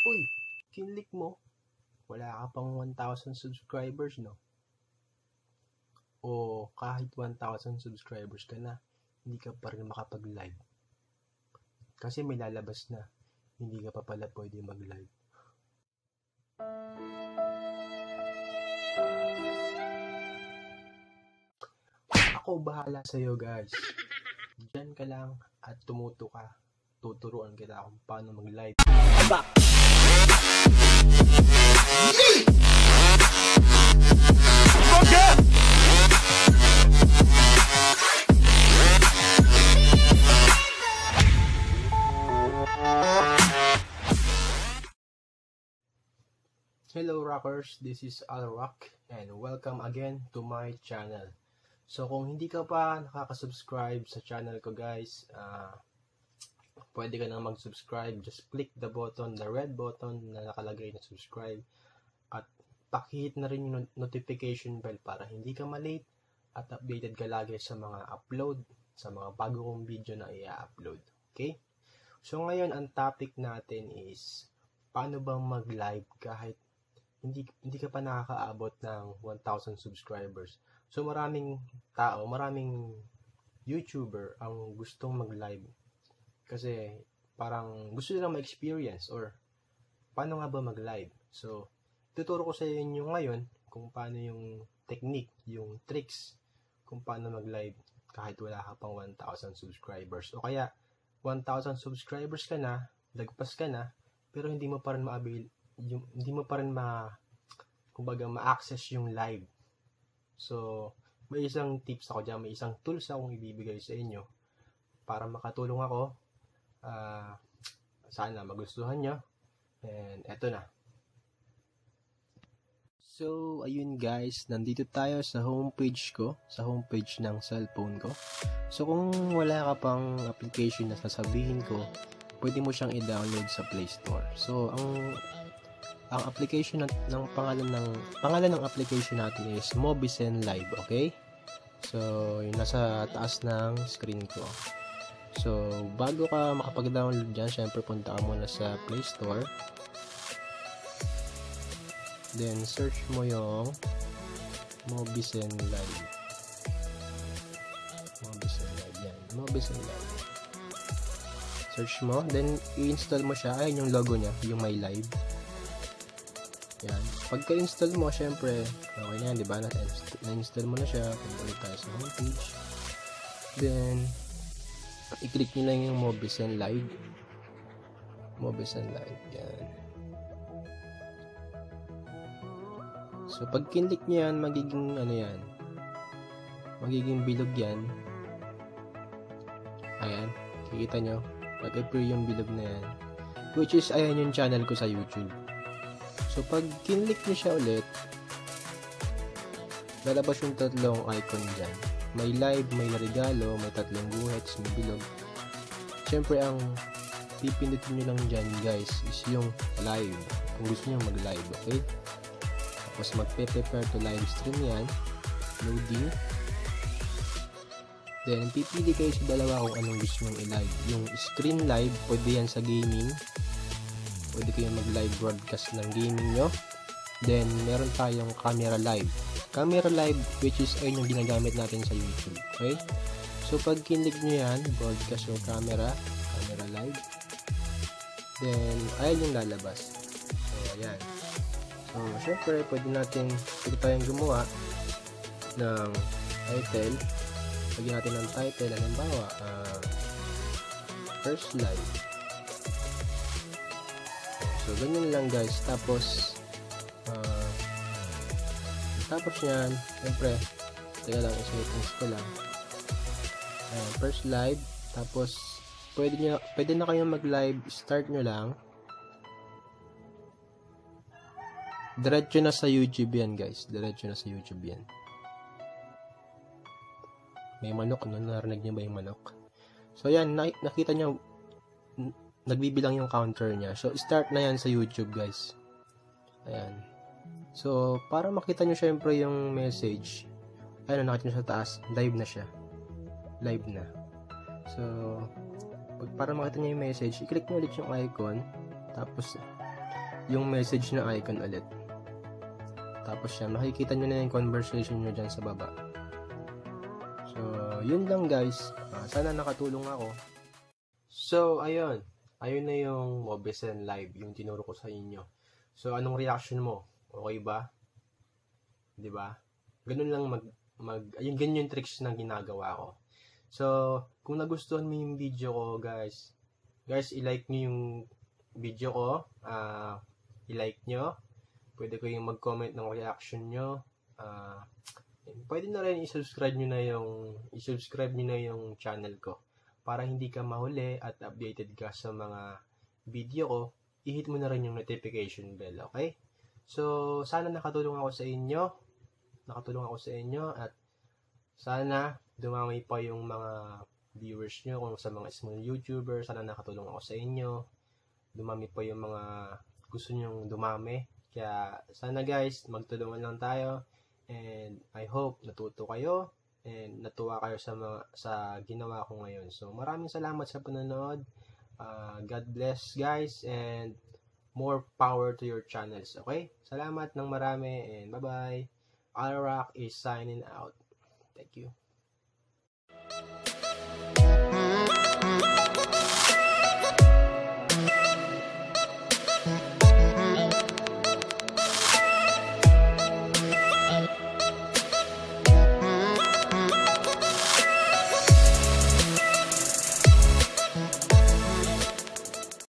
Uy, kinlik mo. Wala ka pang 1,000 subscribers, no? O kahit 1,000 subscribers ka na, hindi ka pa rin makapag-live. Kasi may lalabas na, hindi ka pa pala pwede mag-live. Ako bahala sa'yo, guys. Diyan ka lang at tumuto ka. Tuturuan kita kung paano mag-live. Hello rockers, this is Alrock and welcome again to my channel. So kung hindi ka pa nakaka-subscribe sa channel ko guys, pwede ka nang mag-subscribe. Just click the button, the red button na nakalagay na subscribe. At pakihit na rin yung notification bell para hindi ka malate at updated ka lagi sa mga upload, sa mga bago kong video na i-upload. Okay? So ngayon ang topic natin is paano bang mag-live kahit hindi ka pa nakakaabot ng 1,000 subscribers. So maraming tao, maraming YouTuber ang gustong mag-live kasi parang gusto nilang ma-experience or paano nga ba mag-live. So tuturo ko sa inyo ngayon kung paano yung technique, yung tricks kung paano mag-live kahit wala ka pang 1,000 subscribers. O kaya 1,000 subscribers ka na, lagpas ka na, pero hindi mo pa rin kumbaga ma-access yung live. So, may isang tips ako dyan, may isang tools akong ibibigay sa inyo para makatulong ako. Sana magustuhan nyo. And eto na. So, ayun guys, nandito tayo sa homepage ko, sa homepage ng cellphone ko. So, kung wala ka pang application na sasabihin ko, pwede mo siyang i-download sa Play Store. So, ang application ng pangalan ng application natin is Mobizen Live, okay? So, yung nasa taas ng screen ko. So, bago ka makapag-download dyan, syempre punta ka muna sa Play Store. Then, search mo yung Mobizen Live. Mobizen Live, yan. Mobizen Live. Search mo, then i-install mo siya. Ayun yung logo niya, yung My Live. Yan. Pagka-install mo, syempre, okay na yan, di ba? Na-install mo na siya. Pag-ulit tayo sa homepage. Then, i-click nyo lang yung Mobizen Live. Mobizen Live. Yan. So, pag kinlik nyo yan, magiging, magiging bilog yan. Ayan. Kikita nyo. Nag-appear yung bilog na yan. Which is, ayan yung channel ko sa YouTube. So, pag kinlik nyo siya ulit, lalabas yung tatlong icon dyan. May live, may regalo, may tatlong guhits, may bilog. Siyempre, ang pipindutin nyo lang dyan, guys, is yung live. Kung gusto nyo mag-live, okay? Tapos, magpe-prepare to live stream yan. Loading. Then, pipili kayo sa dalawa kung anong gusto nyo i-live. Yung screen live, pwede yan sa gaming. Pwede kayo mag-live broadcast ng gaming nyo. Then, meron tayong camera live. Camera live, which is ayun yung ginagamit natin sa YouTube. Okay? So, pag kinlik nyo yan, broadcast yung camera live. Then, ayun yung lalabas. So, ayan. So, syempre, pwede tayong gumawa ng title. Lagyan natin ng title. Halimbawa, first live. So, ganyan lang guys. Tapos yan, siyempre, teka lang, settings ko lang. Ayan, first live. Tapos, pwede na kayong mag-live. Start nyo lang. Diretso na sa YouTube yan guys. Diretso na sa YouTube yan. May manok, narinig nyo ba yung manok? So, yan, nakita nyo, nagbibilang yung counter niya. So, start na yan sa YouTube, guys. Ayan. So, para makita nyo syempre yung message, ayun, nakita nyo sa taas, live na siya. Live na. So, para makita nyo yung message, i-click nyo ulit yung icon, tapos, yung message na icon ulit. Tapos yan, makikita nyo na yung conversation nyo dyan sa baba. So, yun lang guys. Sana nakatulong ako. So, ayun. Ayun na yung Mobicen Live, yung tinuro ko sa inyo. So, anong reaction mo? Okay ba? Diba? Ganun lang ayun, ganyan yung tricks na ginagawa ko. So, kung nagustuhan mo yung video ko, guys, i-like nyo yung video ko. I-like nyo. Pwede kayong mag-comment ng reaction nyo. Pwede na rin i-subscribe nyo na yung channel ko. Para hindi ka mahuli at updated ka sa mga video ko, i-hit mo na rin yung notification bell, okay? So, sana nakatulong ako sa inyo at sana dumami pa yung mga viewers nyo kung sa mga small YouTuber. Sana nakatulong ako sa inyo. Dumami pa yung mga gusto nyong dumami. Kaya sana guys, magtulungan lang tayo, and I hope natuto kayo and natuwa kayo sa ginawa ko ngayon. So maraming salamat sa panonood. God bless guys, and more power to your channels, okay? Salamat ng marami, and bye-bye. Alrock is signing out. Thank you.